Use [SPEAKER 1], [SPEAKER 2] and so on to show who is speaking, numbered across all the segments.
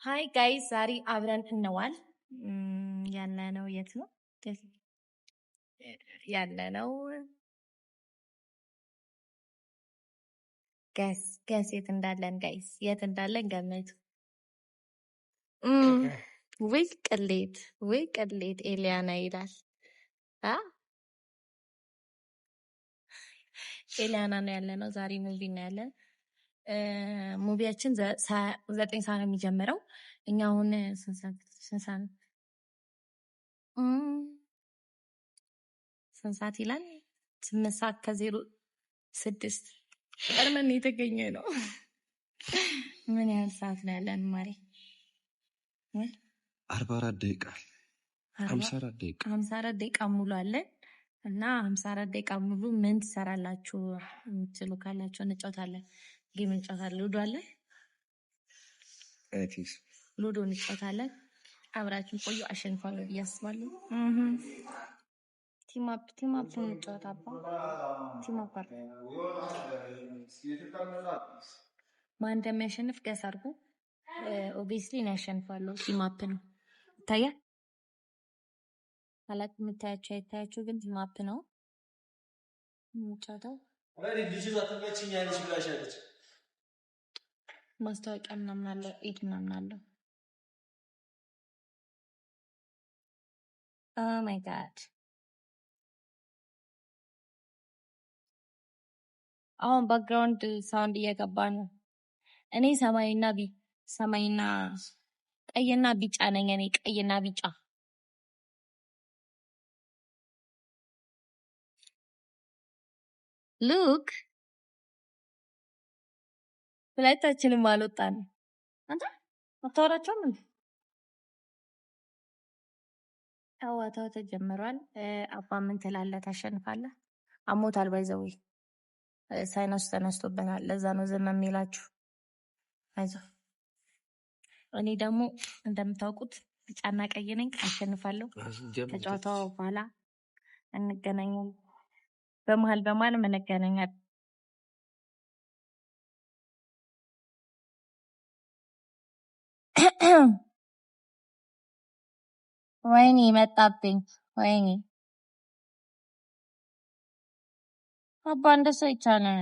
[SPEAKER 1] ሃይ ጋይስ ዛሬ አብረን እንዋል ያለነው የት ነው? ያለነው ገስ የት እንዳለን ጋይስ የት እንዳለን ገመቱ። ወይ ቅሌት ኤሊያና ይላል። ኤሊያና ነው ያለነው። ዛሬ ሙቪ ነው ያለን። ሙቪያችን 9 ሰዓት ነው የሚጀምረው። እኛ አሁን ስንት ሰዓት ይላል? 8 ሰዓት ከ06 ቀድመን የተገኘ ነው። ምን ያህል ሰዓት ነው ያለን ማሪ?
[SPEAKER 2] 44 ደቂቃ
[SPEAKER 1] 54 ደቂቃ ሙሉ አለን እና 54 ደቂቃ ሙሉ ምን ትሰራላችሁ የምትሉ ካላችሁ እንጫወታለን። ጌም እንጫወታለን። ሉዶ አለ። ሉዶ እንጫወታለን። አብራችን ቆዩ። አሸንፋለሁ ብዬ አስባለሁ። ቲም አፕ እንጫወታባ። ቲም አፕ ማን እንደሚያሸንፍ ገስ አድርጉ። ኦብቪየስሊ እኔ አሸንፋለሁ። ቲም አፕ ነው ይታያል። ማለት የምታያቸው አይታያቸው ግን ቲም አፕ ነው የምንጫወተው። ማስታወቂያ ምናምን አለው። ኤድ ምናምን አለው። ኦ ማይ ጋድ አሁን ባክግራውንድ ሳውንድ እየገባ ነው። እኔ ሰማይና ቀይና ቢጫ ነኝ። እኔ ቀይና ቢጫ ሉክ ሁለታችንም አልወጣንም። አንተ አታወራቸውም እንዴ? አዋታው ተጀምሯል። አባ ምን ትላለህ? ታሸንፋለህ? አሞታል ባይዘው ሳይነስ ተነስቶበታል። ለዛ ነው ዝም የሚላችሁ። አይዞህ። እኔ ደግሞ እንደምታውቁት ቢጫና ቀይ ነኝ። አሸንፋለሁ። ከጨዋታው በኋላ እንገናኛለን። በመሀል እንገናኛለን። ወይኔ መጣብኝ። ወይኔ አባ እንደሱ አይቻልም።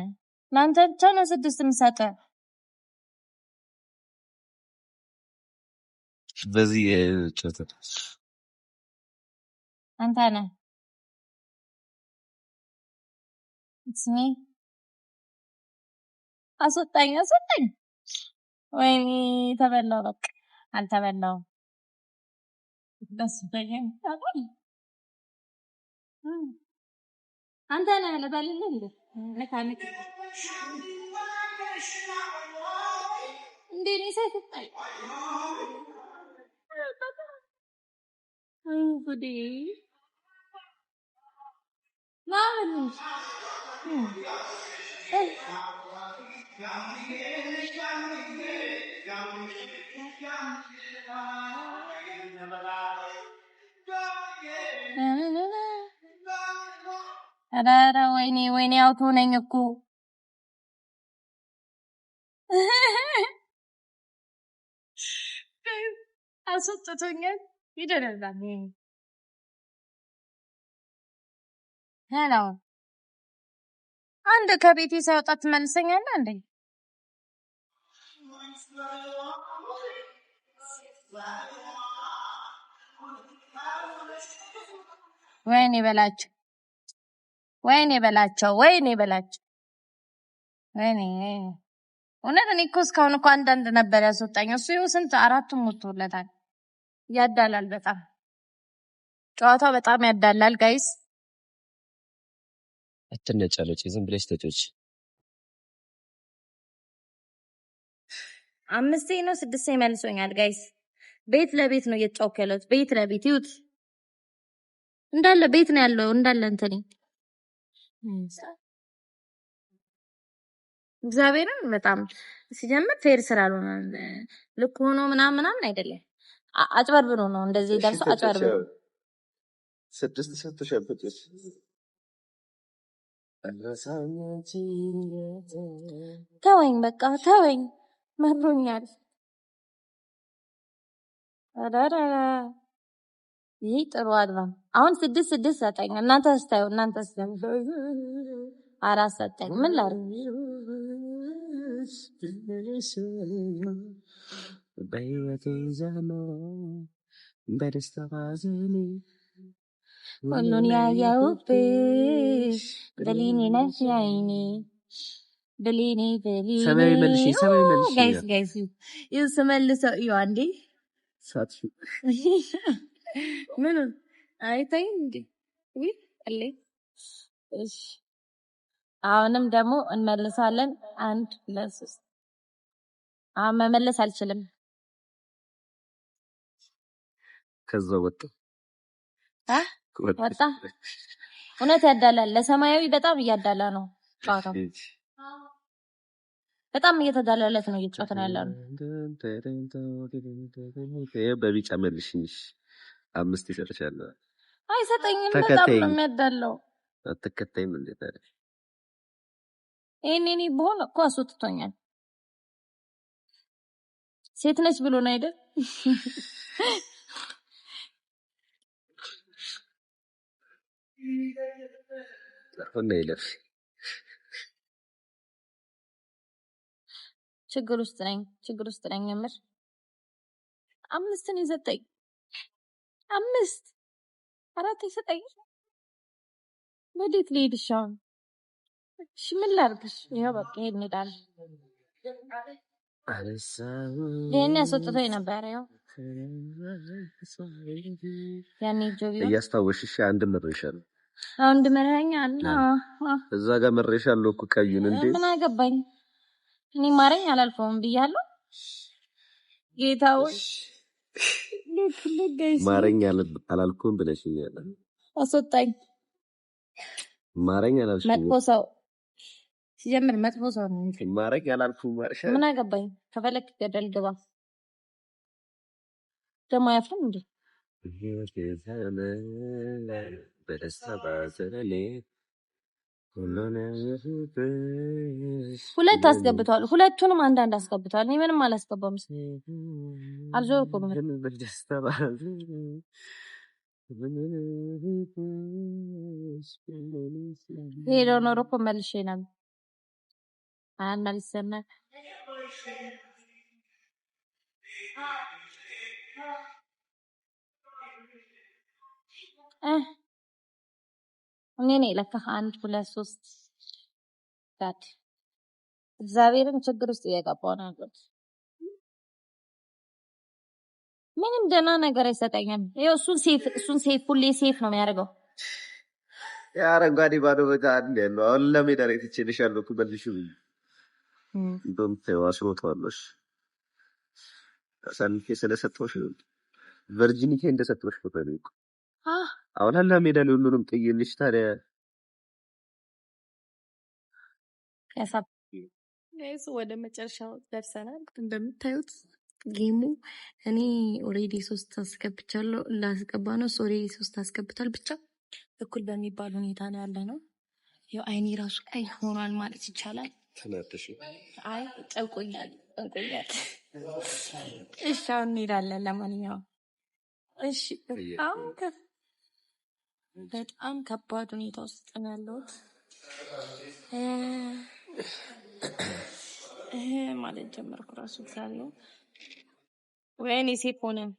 [SPEAKER 1] ለአንተ ብቻ ነው 6 የምሰጠህ።
[SPEAKER 2] በዚህ ጨዋታ
[SPEAKER 1] አንተ ነህ ስሚ። አስወጣኝ። ወይኔ ተበላው። በቃ አልተበላውም። ደስ በየኝ ታውቃለህ። አንተ ነህ ለባልልህ እንዴ? ለካንክ እንዴ ነው ሰጥጣይ? አይ ጉዴ ማን ኧረ ወይኔ አውቶ ነኝ እኮ አስወጥቶኛል። ይደረጋል። ሄሎ አንድ ከቤቴ ሳይወጣ ትመልሰኛለህ እንዴ? ወይኔ በላቸው። ወይኔ እውነት እኔ እኮ እስካሁን እኮ አንዳንድ ነበር ያስወጣኝ። እሱ ይኸው ስንት 4ቱም ሞቶለታል። ያዳላል በጣም ጨዋታው በጣም ያዳላል ጋይስ።
[SPEAKER 2] አትነጫለጭ፣ ዝም ብለሽ ተጮች።
[SPEAKER 1] 5 ነው 6 ይመልሶኛል ጋይስ። ቤት ለቤት ነው እየተጫወኩ ያለሁት። ቤት ለቤት ይሁት እንዳለ ቤት ነው ያለው እንዳለ እንትን እግዚአብሔርን በጣም ሲጀምር ፌር ስላልሆነ ልክ ሆኖ ምናምን አይደለም። አጭበርብሮ ነው እንደዚህ ደርሶ አጭበርብሮ
[SPEAKER 2] 6 ሰጥተሻበጥሽ።
[SPEAKER 1] ተወኝ በቃ ተወኝ፣ መሮኛል። አዳዳ ይሄ ጥሩ አይደለም። አሁን 6 ሰጠኝ። እናንተ ስታዩ አራት ሰጠኝ። ምን ላድርግ?
[SPEAKER 2] በህይወቴ ዘመን በደስታ ባዘኔ
[SPEAKER 1] ሁሉን ያየሁብሽ ብሌኔ ነሽ ያይኔ ብሌኔ
[SPEAKER 2] ሰማያዊ መልሽ
[SPEAKER 1] ጋይስ ይኸው ስመልሰው እዩ አንዴ
[SPEAKER 2] ሳትሹ
[SPEAKER 1] ምን አይታይ እንዴ ወይ አለ። እሺ አሁንም ደግሞ እንመልሳለን። 1 2 3 አሁን መመለስ አልችልም።
[SPEAKER 2] ከዛ ወጣ
[SPEAKER 1] እውነት ያዳላል። ለሰማያዊ በጣም እያዳላ ነው ጨዋታው። በጣም እየተዳለለት ነው እየጨዋታው ያለው።
[SPEAKER 2] በቢጫ መልሽኝ 5 ይሰጥሻል።
[SPEAKER 1] አይሰጠኝም። በጣም ነው የሚያዳለው።
[SPEAKER 2] አትከታይም እንዴ ታዲያ?
[SPEAKER 1] እኔ በሆነ እኮ አስወጥቶኛል። ሴት ነች ብሎ ነው አይደል?
[SPEAKER 2] ሆነ ይለፍ
[SPEAKER 1] ችግር ውስጥ ነኝ የምር። 5 ነው የሰጠኝ። 5 4 ይሰጠኝ። ወዴት ልሄድ ይሻል? እሺ ምን ላድርግሽ? ይሄው በቃ እንሄዳለን። ይሄን ያስወጥቶኝ ነበር። ይሄው ያኔ ጆቢዮ
[SPEAKER 2] እያስታወስሽ አንድ መረሻለሁ።
[SPEAKER 1] አንድ መረኛና
[SPEAKER 2] እዛ ጋር መረሻለሁ እኮ ቀዩን እንዴ
[SPEAKER 1] ምን አገባኝ? እኔ ማረኝ አላልፈውም ብያለሁ። ጌታው ለጋይስ
[SPEAKER 2] ማረኝ አላልኩም ብለሽኛል።
[SPEAKER 1] አስወጣኝ።
[SPEAKER 2] ማረኝ አላልኩም።
[SPEAKER 1] መጥፎ ሰው ሲጀምር መጥፎ ሰው ነው እንጂ
[SPEAKER 2] ማረኝ አላልኩም ማርሻ
[SPEAKER 1] ምን አገባኝ? ከፈለክ ገደል ግባ። ደግሞ ያፍም እንዴ
[SPEAKER 2] በደስታ ባዘኔ
[SPEAKER 1] ሁለት አስገብቷል። ሁለቱንም አንዳንድ አስገብቷል። እኔ ምንም አላስገባም። አልዞርኩም።
[SPEAKER 2] በደስታ ባዘኔ
[SPEAKER 1] ሄዶ ኖሮ እኮ መልሼ ነበር። አናልሰና እኔ ነኝ ለካ 1 2 3 ጋድ እግዚአብሔርን ችግር ውስጥ እየገባሁ ነው ያለሁት። ምንም ደህና ነገር አይሰጠኝም። ይኸው እሱን ሴፍ ሁሌ ሴፍ ነው የሚያደርገው።
[SPEAKER 2] የአረንጓዴ ባዶ ቦታ አለ ያለው አሁን ለሜዳ ላይ ትችልሻለሁ እኮ መልሹ እንደውም ተዋስሮታለሽ አሳልፌ ስለሰጠሁሽ ቨርጂኒቲ እንደሰጠሁሽ ፎቶ ነው እኮ አሁን ለሜዳ ላይ ሁሉንም ጥይልሽ ታዲያ
[SPEAKER 1] ጋይስ ወደ መጨረሻው ደርሰናል። እንደምታዩት ጌሙ እኔ ኦሬዲ 3 አስገብቻለሁ። ላስገባ ነው ኦሬዲ 3 አስገብቷል። ብቻ እኩል በሚባል ሁኔታ ነው ያለ ነው። ያው አይኔ ራሱ ቀይ ሆኗል ማለት ይቻላል።
[SPEAKER 2] ተናደሽ?
[SPEAKER 1] አይ ጨንቆኛል። እሺ አሁን እንሄዳለን። ለማንኛውም እሺ በጣም ከባድ ሁኔታ ውስጥ ነው ያለሁት። ማለት ጀመርኩ ራሱ እግዚአብሔር ወይኔ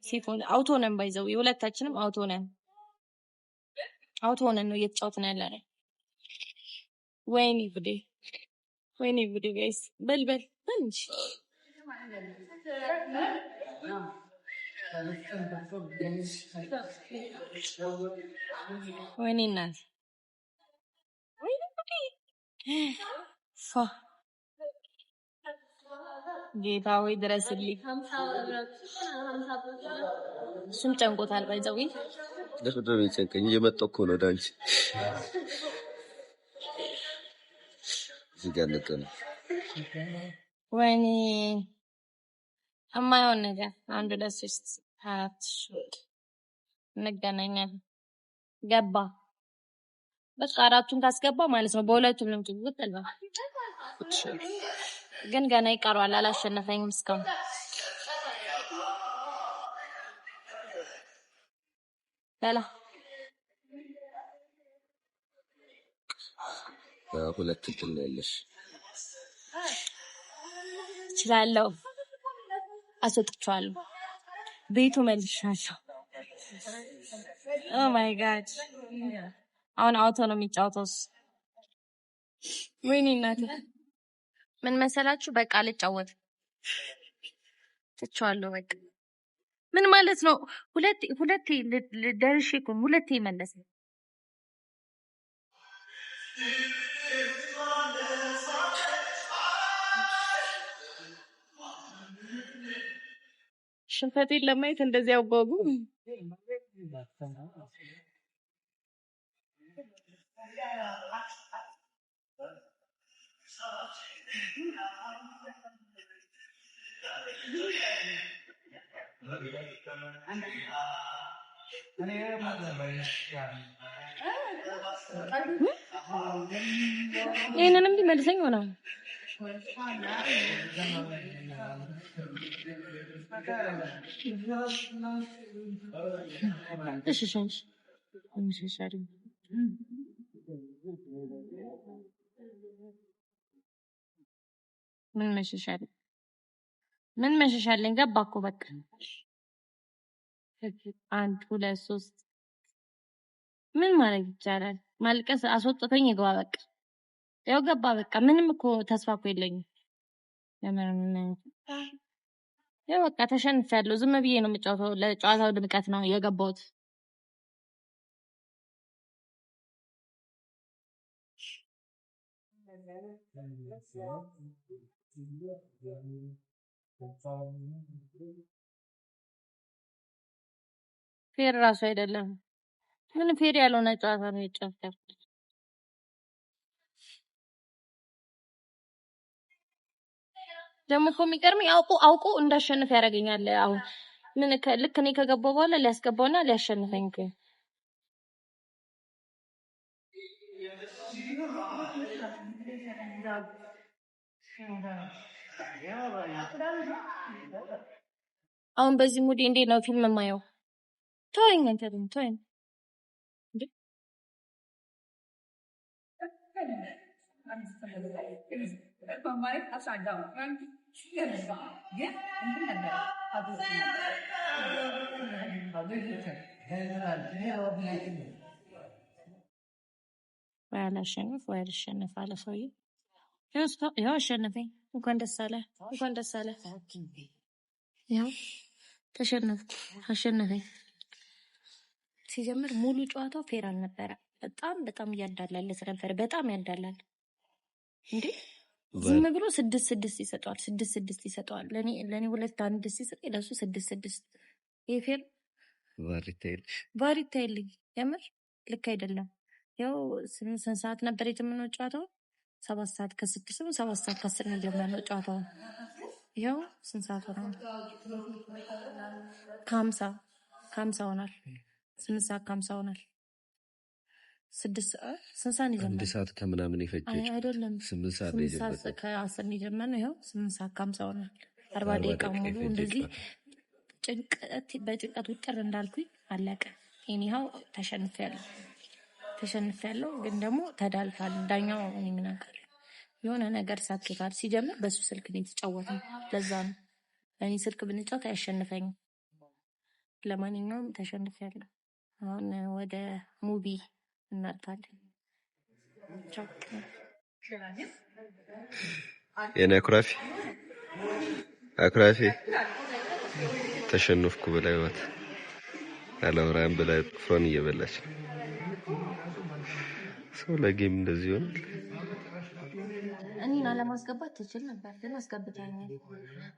[SPEAKER 1] ሲፎን አውቶ ነን ባይዘው የሁለታችንም አውቶ ነን ነው እየተጫወትን ያለነው። ወይኔ ጉዴ ጋይስ በልበል እንጂ ወይኔ እናት ወይኔ ጉዴ ጌታ ወይ ድረስልኝ። እሱም ጨንቆታል ባይዘው
[SPEAKER 2] ለፍቅር ጨንቀኝ እየመጣሁ እኮ ነው ዳንቺ እዚህ ጋር ነው።
[SPEAKER 1] ወይኔ የማይሆን ነገር 1 2 3 4 እንገናኛለን። ገባ በቃ 4ቱን ካስገባ ማለት ነው በሁለቱም ነው ትግጥልባ ግን ገና ይቀርዋል። አላሸነፈኝም እስካሁን። በላ
[SPEAKER 2] ሁለት እድል ነው ያለሽ።
[SPEAKER 1] እችላለሁ። አስወጥቼዋለሁ። ቤቱ መልሻለሁ። ኦ ማይ ጋድ አሁን አውቶ ነው የሚጫወተው። ወይኔ እናቴ ምን መሰላችሁ? በቃ ልጫወት ትቼዋለሁ። በቃ ምን ማለት ነው? ሁለቴ ደርሼ እኮ ሁለቴ መለሰ። ሽንፈቴን ለማየት እንደዚህ ያጓጉ። ይሄንንም ሊመልሰኝ ሆነ። እሺ ሸንሽ እንሽሻሪ ምን መሸሻለኝ? ገባ እኮ በቃ 1 2 3 ምን ማለት ይቻላል? ማልቀስ አስወጥቶኝ ይግባ በቃ ያው ገባ በቃ ምንም እኮ ተስፋ እኮ የለኝም። ለምን ያው በቃ ተሸንፌያለሁ። ዝም ብዬ ነው የምጫወተው። ለጨዋታው ድምቀት ነው የገባሁት። ፌር ራሱ አይደለም። ምን ፌር ያልሆነ ጨዋታ ነው የጨዋታው። ደግሞ እኮ የሚገርመኝ አውቆ እንዳሸንፍ ያደርገኛል። አሁን ምን ልክ እኔ ከገባሁ በኋላ ሊያስገባውና ሊያሸንፈኝ እኮ አሁን በዚህ ሙዲ እንዴት ነው ፊልም የማየው? ተወኝ አንተ ደግሞ ተወኝ እንዴ! ወያላሸንፍ ወያልሸንፍ አለ ሰውዬ። ያው አሸነፈኝ። እንኳን ደስ አለ፣ እንኳን ደስ አለ። ያው ተሸነፍኩ፣ አሸነፈኝ። ሲጀምር ሙሉ ጨዋታው ፌር አልነበረ። በጣም ያዳላል ነበር። በጣም ያዳላል እንዴ! ዝም ብሎ 6-6 ይሰጣል። 6-6 ይሰጣል። ለኔ 2-1 ሲሰጥ ለሱ 6-6 ይሄ ፌር ቫሪታይል የምር ልክ አይደለም። ያው 8 ሰዓት ነበር የጀመረው ጨዋታው 7 ሰዓት ከ6 ነው 7 ሰዓት ከ10 ነው የጀመረው ጨዋታው። ያው ስንት ሰዓት ሆነ? ከ50 ሆኗል። 8 ሰዓት ከ50 ሆኗል። 6 ስንት ሰዓት ነው የጀመረው? 1 ሰዓት ከምናምን ይፈጀች አይደለም 8 ሰዓት ነው የጀመረው። 8 ሰዓት ከ10 ነው የጀመረው። ያው 8 ሰዓት ከ50 ሆኗል። 40 ደቂቃ ሙሉ እንደዚህ በጭንቀት ውጥር እንዳልኩኝ አለቀ። ኤኒሃው ተሸንፌያለሁ ግን ደግሞ ተዳልቷል። ዳኛው እኔ ምን አውቃለሁ? የሆነ ነገር ሳትካል ሲጀምር በሱ ስልክ ነው የተጫወተው። ለዛ ነው እኔ ስልክ ብንጫወት አያሸንፈኝም። ለማንኛውም ተሸንፌያለሁ። አሁን ወደ ሙቪ እናልፋለን።
[SPEAKER 2] የኔ አኩራፊ ተሸነፍኩ ብላ ይወት አላወራም ብላ ፍሮን እየበላች ሰው ለጌም እንደዚህ ሆነ።
[SPEAKER 1] እኔን አለማስገባት ትችል ነበር ግን አስገብታኛል።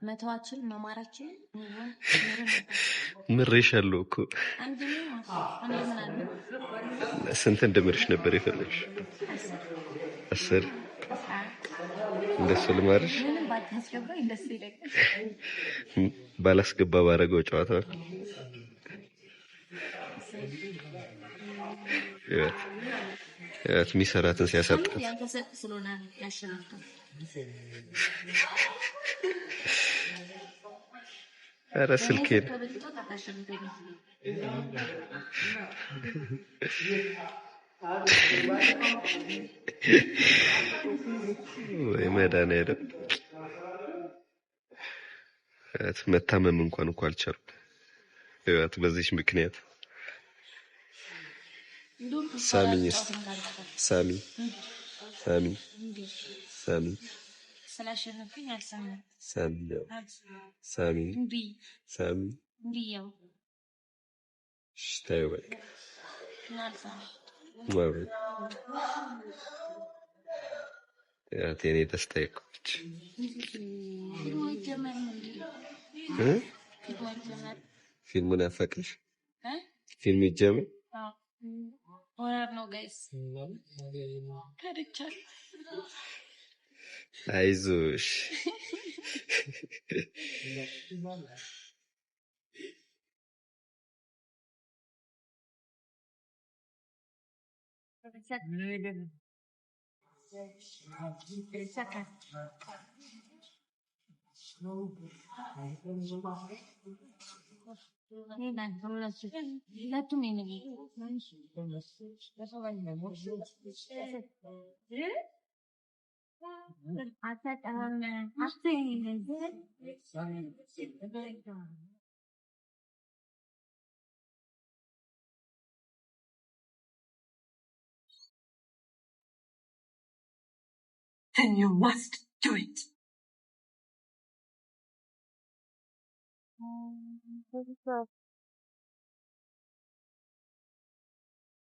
[SPEAKER 1] መተዋችን መማራችን
[SPEAKER 2] ምሬሻለሁ እኮ ስንት እንደምርሽ ነበር የፈለግሽ? 10 እንደሱ ልማርሽ ባላስገባ ባረገው ጨዋታ ሚሰራትን ሲያሳጣት ኧረ ስልኬን ወይ መድኃኒዓለም መታመም እንኳን እኮ አልቻልኩም። ህይወት በዚህች ምክንያት ሳሚኝስ ሳሚ ሳሚ ሳሚ
[SPEAKER 1] ስላሸነፍኩኝ አልሰማም።
[SPEAKER 2] ሳሚ ሳሚ ሳሚ ሽታዩ በቃ ማለት ያቴኔ ደስታ ይቆጭ ፊልሙን ያፈቅሽ ፊልም ይጀምር
[SPEAKER 1] ሆራር ነው ጋይስ ከድቻል
[SPEAKER 2] አይዞሽ
[SPEAKER 1] Then you must do it.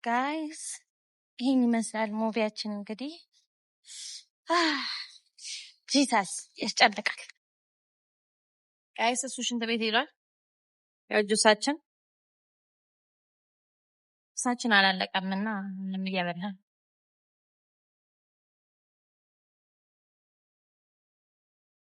[SPEAKER 1] Guys, ይህን ይመስላል ሙቪያችን እንግዲህ ጂሳስ ያስጨንቃል። ጋይስ እሱ ሽንት ቤት ሄዷል። ያው ጁሳችን አላለቀምና ምንም እያበላን